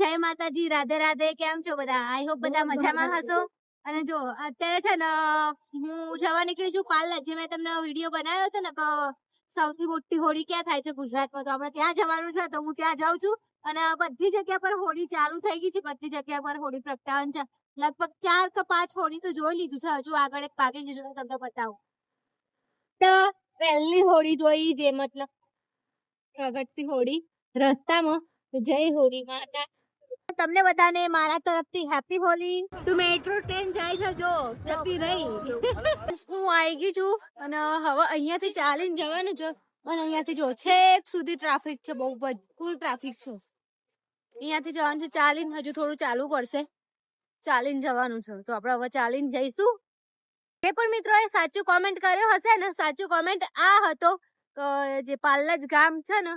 જય માતાજી, રાધે રાધે. કેમ છો બધા? આઈ હોપ બધા મજામાં હશો. અને જો અત્યારે છે ને હું જવા નીકળી છું પાર્લર. જે મેં તમને વિડીયો બનાવ્યો હતો ને કે સૌથી મોટી હોળી ક્યાં થાય છે ગુજરાતમાં, તો આપણે ત્યાં જવાનું છે. તો હું ત્યાં જાઉં છું અને બધી જગ્યા પર હોળી ચાલુ થઈ ગઈ છે. બધી જગ્યા પર હોળી પ્રગટાવન છે. લગભગ 4 કે 5 હોળી તો જોઈ લીધું છે. હજુ આગળ એક બાકી છે, જો તમને બતાવું. તો પહેલી હોળી જોઈ જે મતલબ પ્રગટતી હોળી રસ્તામાં. તો જય હોળી માતા. તમને બધાને મારા તરફથી હેપી હોલી. તું મેટ્રો ટ્રેન જાય છે જો જતી રહી. હું આવી ગઈ છું અને હવે અહીંયાથી ચાલીને જવાનું છે. અને અહીંયાથી જો છેક સુધી ટ્રાફિક છે, બહુ ફૂલ ટ્રાફિક છે. અહીંયાથી જવાનું છે ચાલીને. હજુ થોડું ચાલવું પડશે, ચાલીને જવાનું છે. તો આપણે હવે ચાલીને જઈશું. એ પણ મિત્રોએ સાચું કોમેન્ટ કર્યો હશે ને. સાચું કોમેન્ટ આ હતો કે જે પાલજ ગામ છે ને,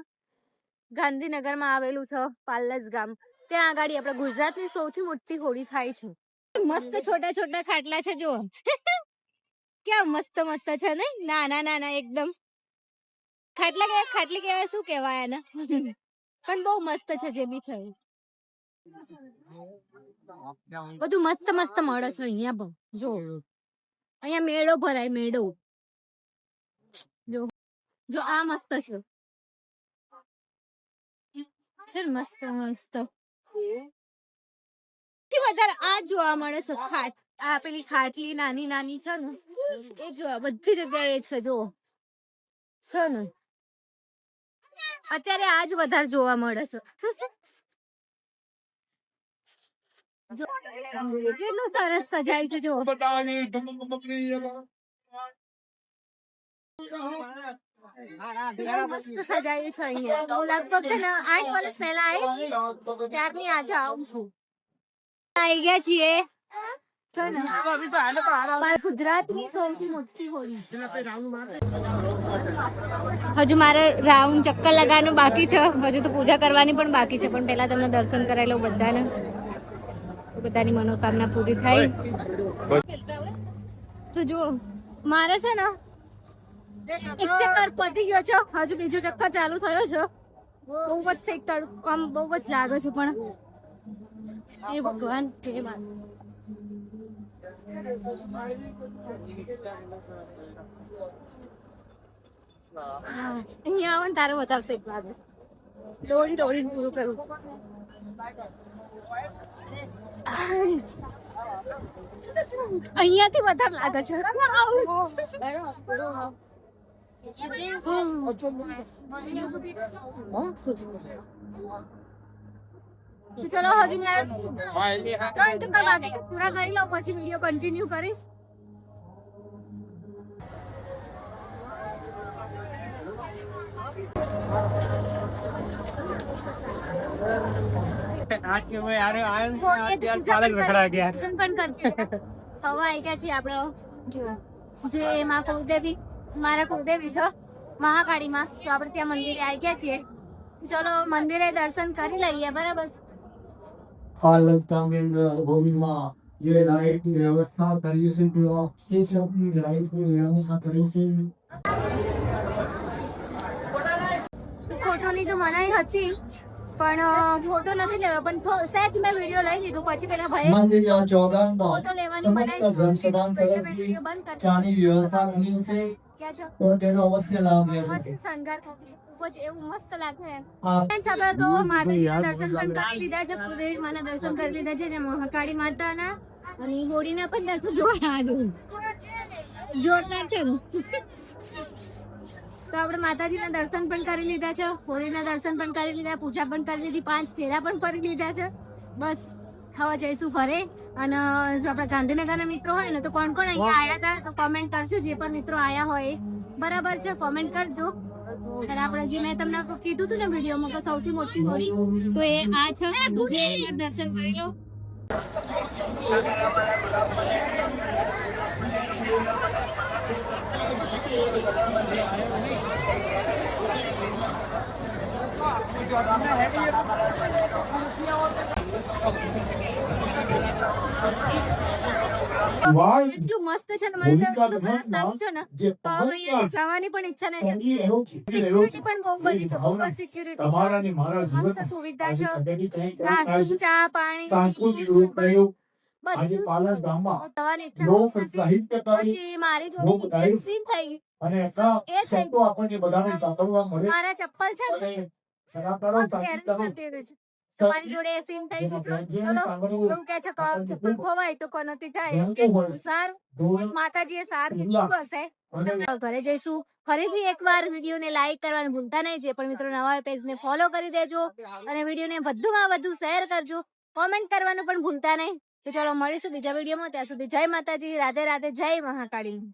ગાંધીનગરમાં આવેલું છે પાલજ ગામ, ત્યાં આગળ આપણે ગુજરાતની સૌથી મોટી હોળી થાય છે. મસ્ત છોટા છોટા ખાટલા છે જો. ક્યાં મસ્ત મસ્ત છે ને, નાના નાના એકદમ ખાટલી કહેવાય, શું કહેવાય એને, પણ બહુ મસ્ત છે. જે બી છે બધું મસ્ત મસ્ત મળે છે અહીંયા પણ. જો અહીંયા મેળો ભરાય, મેળો જો. જો આ મસ્ત છે મસ્ત મસ્ત. વધારે આ જોવા મળે છે. આ પેલી ખાટલી નાની નાની છે ને, એ જો બધી જગ્યાએ છે જો છે ને. અત્યારે આજ વધારે જોવા મળે છે. કેટલું સરસ સજાય છે જો. મસ્ત સજાયું છે અહીંયા. લગભગ છે ને 8 વર્ષ પહેલા આવી ત્યારની આજે આવું છું. આવી ગયા છીએ ગુજરાતની સૌથી મોટી હોળી. હજુ મારે રાઉન્ડ ચક્કર લગાવવાનું બાકી છે. હજુ તો પૂજા કરવાની પણ બાકી છે. પણ પેલા તમને દર્શન કરાવી લઉં બધાને, બધાની મનોકામના પૂરી થાય. તો જો મારે છે ને એક ચક્કર પતી ગયો છે, હજુ બીજો ચક્કર ચાલુ થયો છે. બહુ જ શેક તડકો આમ બહુ જ લાગે છે. પણ એ ભગવાન કે અહીંયા આવો ને તારે વધારે શેક લાગે છે. દોડી દોડીને પૂરું કરવું. અહીંયાથી વધારે લાગે છે. ચલો હજુ 3 ચક્કર બાકી છે, પૂરા કરી લો પછી વિડીયો કન્ટિન્યુ કરીશ. જે માં કુળદેવી, મારા કુળદેવી છે મહાકાળી માં, તો આપણે ત્યાં મંદિરે આવી ગયા છીએ. ચલો મંદિરે દર્શન કરી લઈએ. બરાબર છે. ભૂમિમાં જે લાઇટની વ્યવસ્થા કરી છે, લાઇટની વ્યવસ્થા કરી છે. ફોટોની તો મનાઈ હતી પણ ફોટો નથી લેવો. પણ સહેજ મેં વિડીયો લઈ લીધું. પછી પેલા ભાઈ ફોટો લેવાની મનાઈ ચાની વ્યવસ્થા કરી છે, તો તેનો અવશ્ય લાભ લેશે. શણગાર એવું મસ્ત લાગે. આપણે તો માતાજીના દર્શન પણ કરી લીધા છે, કુળદેવી માના દર્શન કરી લીધા છે, મહાકાળી માતાના અને હોળીના પણ દર્શન જોયા. જોરદાર છે ને. તો આપણે માતાજીના દર્શન પણ કરી લીધા છે, હોળીના દર્શન પણ કરી લીધા, પૂજા પણ કરી લીધી, 5 ફેરા પણ કરી લીધા છે. બસ હવે જઈશું ઘરે. અને જો આપણા ગાંધીનગરના મિત્રો હોય ને, તો કોણ કોણ અહીંયા આવ્યા હતા તો કોમેન્ટ કરજો. જે પણ મિત્રો આવ્યા હોય બરાબર છે, કોમેન્ટ કરજો. અને આપણે જે મેં તમને કીધું હતું ને વિડીયોમાં કે સૌથી મોટી હોળી, તો એ આ છે. જે દર્શન કરી લો. દિવાળી એટલું મસ્ત છે ને મને તો હોલિકા એટલું સરસ દહનમાં લાગ્યું છે ને જે તો હવે અહીંયા પવનના જવાની પણ ઈચ્છા નહીં થતી. સંગી એવો ચિત્ર એવો સિક્યુરિટી પણ બહુ બધી છે, બહુ જ સિક્યુરિટી તમારા ને મારા છે, મસ્ત જીવનમાં સુવિધા આજે છે, કદાચ કંઈક નાસ્તો, થાય છે. ચા પાણી સાંસ્કૃતિક રૂપ રહ્યું આજે બધું પાલન જ ગામમાં છે. જવાની ઈચ્છા લોક થતી નથી. સાહિત્ય કરી પછી મારી જોડે લોક કિચન ડાયરી સીન થઈ અને એટલા એ થઈ શબ્દો આપણને બધાને સાંભળવા મળે મારા ચપ્પલ છે ને અને કલાકારો બસ સાચી હેરાન કરો કરતી રહે છે. તમારી જોડે એ સીન થઈ જેમાં ગયું છે. બેનજીને ચલો સાંભળવું એવું કે છે કે આપણને ચપ્પલ ખૂબ ખોવાય તો કોનોથી થાય ગમતું એ હોય. સારું ધોરણ માતાજીએ સારું ઉલ્લાસ કીધું હશે. અને ઘરે જઈશું ફરીથી એકવાર વિડીયોને લાઈક કરવાનું ભૂલતા નહીં. જે પણ મિત્રો નવા હોય પેજને ફોલો કરી દેજો અને વિડીયોને વધુમાં વધુ શેર કરજો. કોમેન્ટ કરવાનું પણ ભૂલતા નહીં. તો ચાલો મળીશું બીજા વિડીયોમાં. ત્યાં સુધી જય માતાજી, રાધે રાધે, જય મહાકાળી.